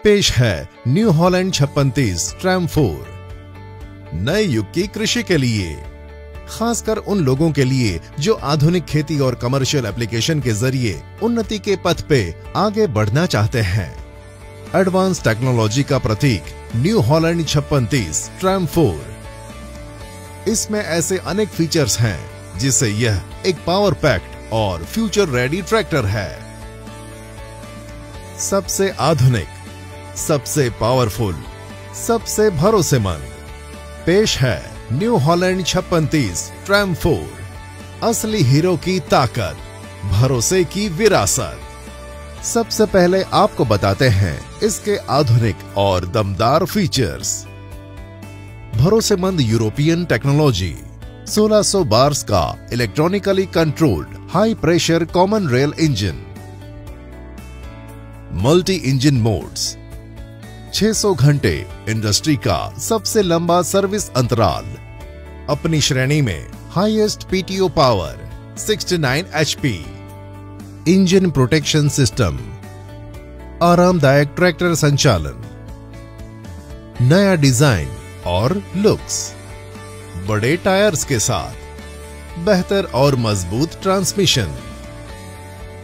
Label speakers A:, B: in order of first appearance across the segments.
A: पेश है new Holland 5630 tram 4। नए युग की कृषि के लिए, खासकर उन लोगों के लिए जो आधुनिक खेती और कमर्शियल एप्लीकेशन के जरिए उन्नति के पथ पे आगे बढ़ना चाहते हैं। एडवांस टेक्नोलॉजी का प्रतीक न्यू हॉलैंड 5630 ट्रैम 4। इसमें ऐसे अनेक फीचर्स हैं जिससे यह एक पावर पैक्ड और फ्यूचर रेडी ट्रैक्टर है। सबसे आधुनिक, सबसे पावरफुल, सबसे भरोसेमंद पेश है न्यू हॉलैंड 5630 ट्रैम 4। असली हीरो की ताकत, भरोसे की विरासत। सबसे पहले आपको बताते हैं इसके आधुनिक और दमदार फीचर्स। भरोसेमंद यूरोपियन टेक्नोलॉजी, 1600 बार्स का electronically controlled high pressure common rail engine, multi engine modes, 600 घंटे इंडस्ट्री का सबसे लंबा सर्विस अंतराल, अपनी श्रेणी में highest PTO power 69 HP, engine protection system, आरामदायक ट्रैक्टर संचालन, नया डिजाइन और लुक्स, बड़े टायर्स के साथ बेहतर और मजबूत ट्रांसमिशन।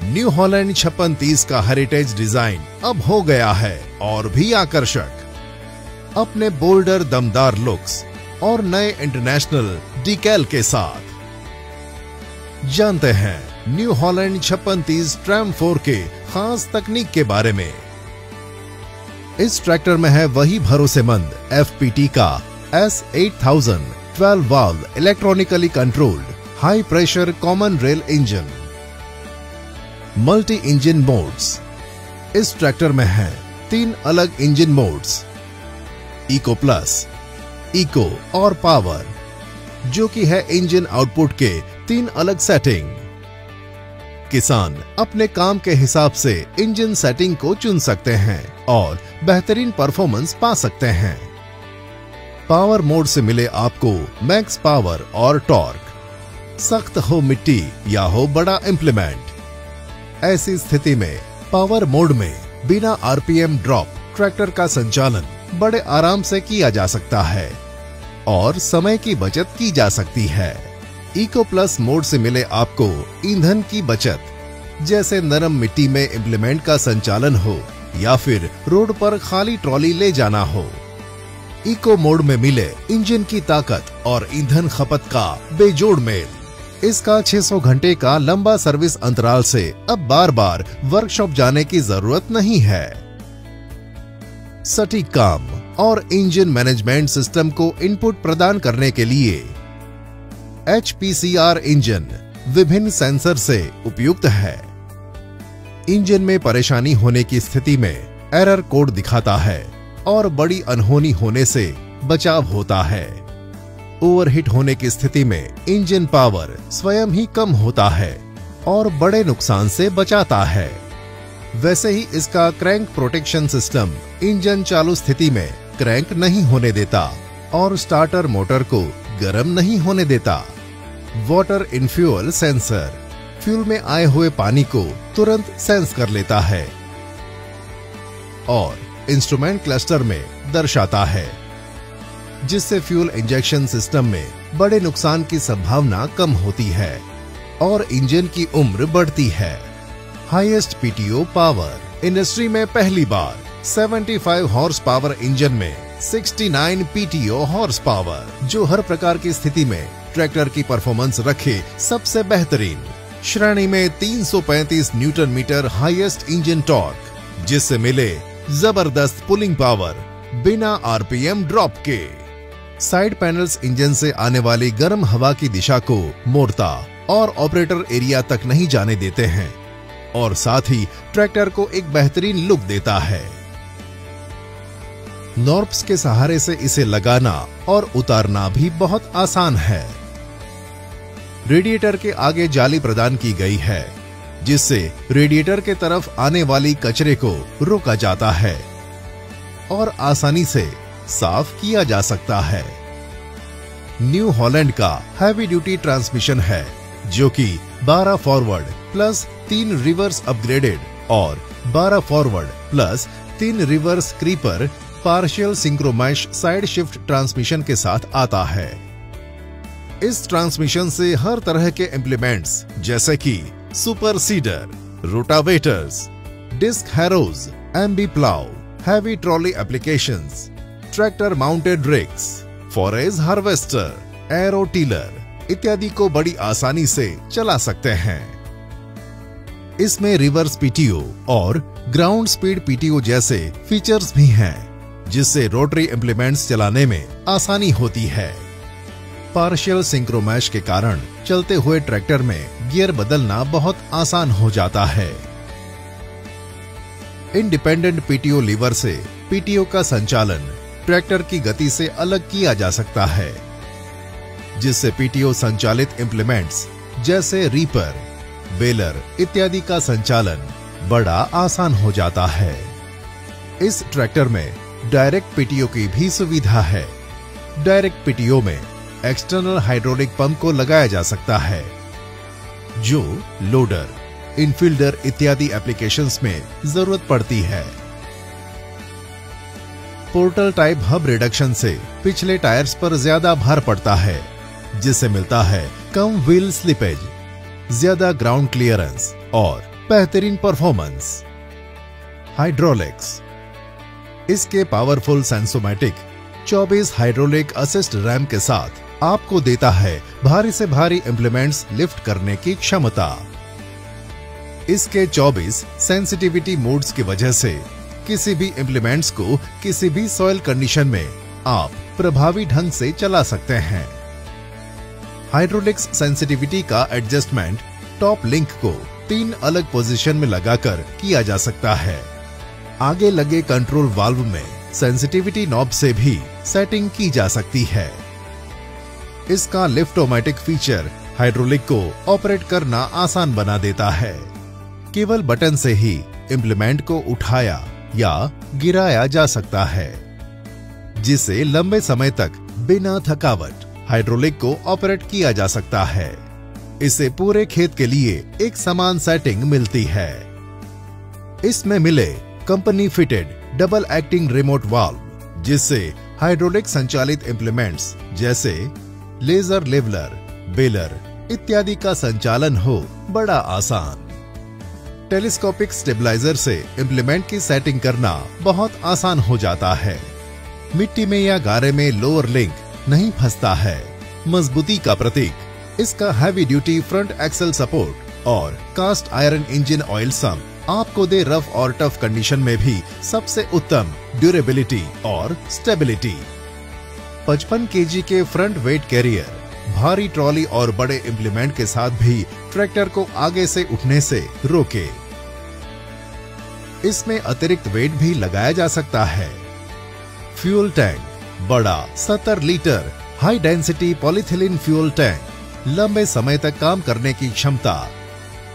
A: न्यू हॉलैंड 5630 का हेरिटेज डिजाइन अब हो गया है और भी आकर्षक, अपने बोल्डर दमदार लुक्स और नए इंटरनेशनल डिकैल के साथ। जानते हैं न्यू हॉलैंड 5630 ट्रैम 4 के खास तकनीक के बारे में। इस ट्रैक्टर में है वही भरोसेमंद एफपीटी का S8000 12 valve electronically controlled high pressure common rail engine. Multi engine modes, इस ट्रैक्टर में है 3 अलग engine modes, eco plus, eco और पावर, जो कि है इंजन आउटपुट के 3 अलग सेटिंग। किसान अपने काम के हिसाब से इंजन सेटिंग को चुन सकते हैं और बेहतरीन परफॉर्मेंस पा सकते हैं। पावर मोड से मिले आपको मैक्स पावर और टॉर्क। सख्त हो मिट्टी या हो बड़ा इंप्लीमेंट, ऐसी स्थिति में पावर मोड में बिना आरपीएम ड्रॉप ट्रैक्टर का संचालन बड़े आराम से किया जा सकता है और समय की बचत की जा सकती है। इको प्लस मोड से मिले आपको ईंधन की बचत, जैसे नरम मिट्टी में इंप्लीमेंट का संचालन हो या फिर रोड पर खाली ट्रॉली ले जाना हो। इको मोड में मिले इंजन की ताकत और ईंधन खपत का बेजोड़ मेल। इसका 600 घंटे का लंबा सर्विस अंतराल से अब बार बार वर्कशॉप जाने की जरूरत नहीं है। सटीक काम और इंजन मैनेजमेंट सिस्टम को इनपुट प्रदान करने के लिए HPCR इंजन विभिन्न सेंसर से उपयुक्त है। इंजन में परेशानी होने की स्थिति में एरर कोड दिखाता है और बड़ी अनहोनी होने से बचाव होता है। ओवरहीट होने की स्थिति में इंजन पावर स्वयं ही कम होता है और बड़े नुकसान से बचाता है। वैसे ही इसका क्रैंक प्रोटेक्शन सिस्टम इंजन चालू स्थिति में क्रैंक नहीं होने देता और स्टार्टर मोटर को गर्म नहीं होने देता। Water in fuel sensor fuel में आए हुए पानी को तुरंत सेंस कर लेता है और इंस्ट्रूमेंट क्लस्टर में दर्शाता है, जिससे फ्यूल इंजेक्शन सिस्टम में बड़े नुकसान की संभावना कम होती है और इंजन की उम्र बढ़ती है। हाईएस्ट पीटीओ पावर, इंडस्ट्री में पहली बार 75 हॉर्स पावर इंजन में 69 पीटीओ हॉर्स पावर, जो हर प्रकार की स्थिति में ट्रैक्टर की परफॉर्मेंस रखे सबसे बेहतरीन। श्रेणी में 335 newton metre highest engine torque, जिससे मिले जबरदस्त पुलिंग पावर बिना आरपीएम ड्रॉप के। साइड पैनल्स इंजन से आने वाली गर्म हवा की दिशा को मोड़ता और ऑपरेटर एरिया तक नहीं जाने देते हैं और साथ ही ट्रैक्टर को एक बेहतरीन लुक देता है। नॉर्प्स के सहारे से इसे लगाना और उतारना भी बहुत आसान है। रेडिएटर के आगे जाली प्रदान की गई है, जिससे रेडिएटर के तरफ आने वाली कचरे को रोका जाता है और आसानी से साफ किया जा सकता है। न्यू हॉलैंड का हैवी ड्यूटी ट्रांसमिशन है, जो कि 12 फॉरवर्ड प्लस 3 रिवर्स अपग्रेडेड और 12 forward plus 3 reverse creeper partial synchromesh side shift transmission के साथ आता है। इस ट्रांसमिशन से हर तरह के इम्प्लीमेंट्स जैसे कि super seeder, rotavators, disc harrows, MB plough, heavy trolley applications, tractor mounted rigs, forage harvester, एरो टीलर इत्यादि को बड़ी आसानी से चला सकते हैं। इसमें रिवर्स पीटीओ और ग्राउंड स्पीड पीटीओ जैसे फीचर्स भी हैं, जिससे रोटरी इम्प्लीमेंट्स चलाने में आसानी होती है। पार्शियल सिंक्रोमैश के कारण चलते हुए ट्रैक्टर में गियर बदलना बहुत आसान हो जाता है। इंडिपेंडेंट पीटीओ लीवर से पीटीओ का संचालन ट्रैक्टर की गति से अलग किया जा सकता है, जिससे पीटीओ संचालित इम्प्लीमेंट्स जैसे रीपर, बेलर इत्यादि का संचालन बड़ा आसान हो जाता है। इस ट्रैक्टर में डायरेक्ट पीटीओ की भी सुविधा है। डायरेक्ट पीटीओ में एक्सटर्नल हाइड्रोलिक पंप को लगाया जा सकता है, जो लोडर, इनफील्डर इत्यादि एप्लीकेशंस में जरूरत पड़ती है। पोर्टल टाइप हब रिडक्शन से पिछले टायर्स पर ज्यादा भार पड़ता है, जिससे मिलता है कम व्हील स्लिपेज, ज्यादा ग्राउंड क्लियरेंस और बेहतरीन परफॉर्मेंस। हाइड्रोलिक्स, इसके पावरफुल सेंसोमैटिक 24 हाइड्रोलिक असिस्ट रैम के साथ आपको देता है भारी से भारी इम्प्लीमेंट्स लिफ्ट करने की क्षमता। इसके 24 सेंसिटिविटी मोड्स की वजह से किसी भी इम्प्लीमेंट्स को किसी भी सॉइल कंडीशन में आप प्रभावी ढंग से चला सकते हैं। हाइड्रोलिक्स सेंसिटिविटी का एडजस्टमेंट टॉप लिंक को 3 अलग पोजीशन में लगाकर किया जा सकता है। आगे लगे कंट्रोल वाल्व में सेंसिटिविटी नॉब से भी सेटिंग की जा सकती है। इसका लिफ्टोमैटिक फीचर हाइड्रोलिक को ऑपरेट करना आसान बना देता है। केवल बटन से ही इम्प्लीमेंट को उठाया या गिराया जा सकता है, जिससे लंबे समय तक बिना थकावट हाइड्रोलिक को ऑपरेट किया जा सकता है। इससे पूरे खेत के लिए एक समान सेटिंग मिलती है। इसमें मिले company fitted double acting remote valve, जिससे हाइड्रोलिक संचालित इम्प्लीमेंट्स जैसे लेजर लेवलर, बेलर इत्यादि का संचालन हो बड़ा आसान। टेलीस्कोपिक स्टेबलाइजर से इम्प्लीमेंट की सेटिंग करना बहुत आसान हो जाता है। मिट्टी में या गारे में लोअर लिंक नहीं फंसता है। मजबूती का प्रतीक इसका heavy duty front axle support और cast iron engine oil sump आपको दे रफ और टफ कंडीशन में भी सबसे उत्तम ड्यूरेबिलिटी और स्टेबिलिटी। 55 केजी के फ्रंट वेट कैरियर भारी ट्रॉली और बड़े इम्प्लीमेंट के साथ भी ट्रैक्टर को आगे से उठने से रोके। इसमें अतिरिक्त वेट भी लगाया जा सकता है। फ्यूल टैंक बड़ा 70 litre high density polyethylene fuel tank, लंबे समय तक काम करने की क्षमता,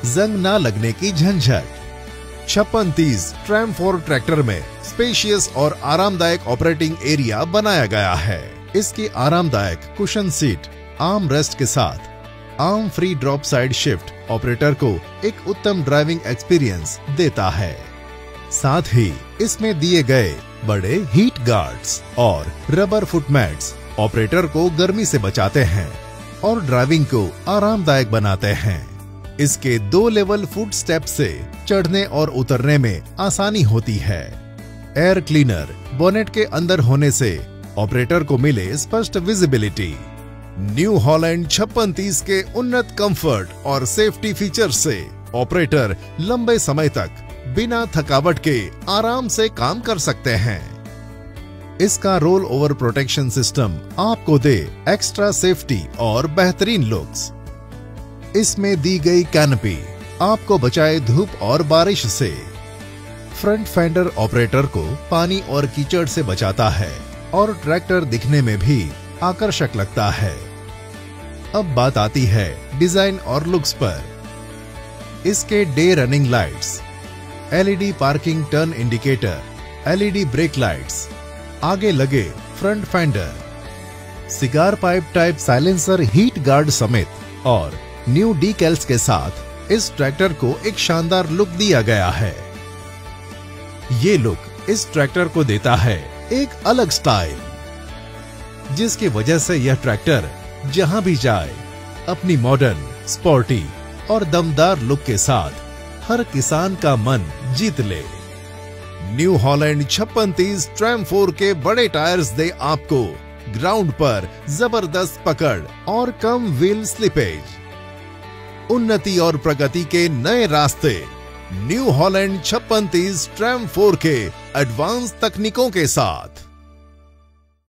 A: जंग ना लगने की झंझट। 5630 ट्रैम 4 ट्रैक्टर में स्पेशियस और आरामदायक ऑपरेटिंग एरिया बनाया गया है। इसकी आरामदायक कुशन सीट, आर्म रेस्ट के साथ arm free drop side shift operator को एक उत्तम ड्राइविंग एक्सपीरियंस देता है। साथ ही इसमें दिए गए बड़े हीट गार्ड्स और रबर फुटमैट्स ऑपरेटर को गर्मी से बचाते हैं और ड्राइविंग को आरामदायक बनाते हैं। इसके 2 लेवल फुट स्टेप से चढ़ने और उतरने में आसानी होती है। एयर क्लीनर बोनेट के अंदर होने से ऑपरेटर को मिले स्पष्ट विजिबिलिटी। न्यू हॉलैंड 5630 के उन्नत कंफर्ट और सेफ्टी फीचर से ऑपरेटर लंबे समय तक बिना थकावट के आराम से काम कर सकते हैं। इसका रोल ओवर प्रोटेक्शन सिस्टम आपको दे एक्स्ट्रा सेफ्टी और बेहतरीन लुक्स। इसमें दी गई कैनपी आपको बचाए धूप और बारिश से। फ्रंट फेंडर ऑपरेटर को पानी और कीचड़ से बचाता है और ट्रैक्टर दिखने में भी आकर्षक लगता है। अब बात आती है डिजाइन और लुक्स पर। इसके day running lights, LED parking turn indicator, LED break lights, आगे लगे front fender, cigar pipe type silencer heat guard समेत और न्यू डीकैल्स के साथ इस ट्रैक्टर को एक शानदार लुक दिया गया है। ये लुक इस ट्रैक्टर को देता है एक अलग स्टाइल, जिसकी वजह से यह ट्रैक्टर जहां भी जाए अपनी मॉडर्न, स्पोर्टी और दमदार लुक के साथ हर किसान का मन जीत ले। न्यू हॉलैंड 5630 ट्रैम 4 के बड़े टायर्स दे आपको ग्राउंड पर जबरदस्त पकड़ और कम व्हील स्लिपेज। उन्नति और प्रगति के नए रास्ते न्यू हॉलैंड 5630 ट्रैम 4 के एडवांस तकनीकों के साथ।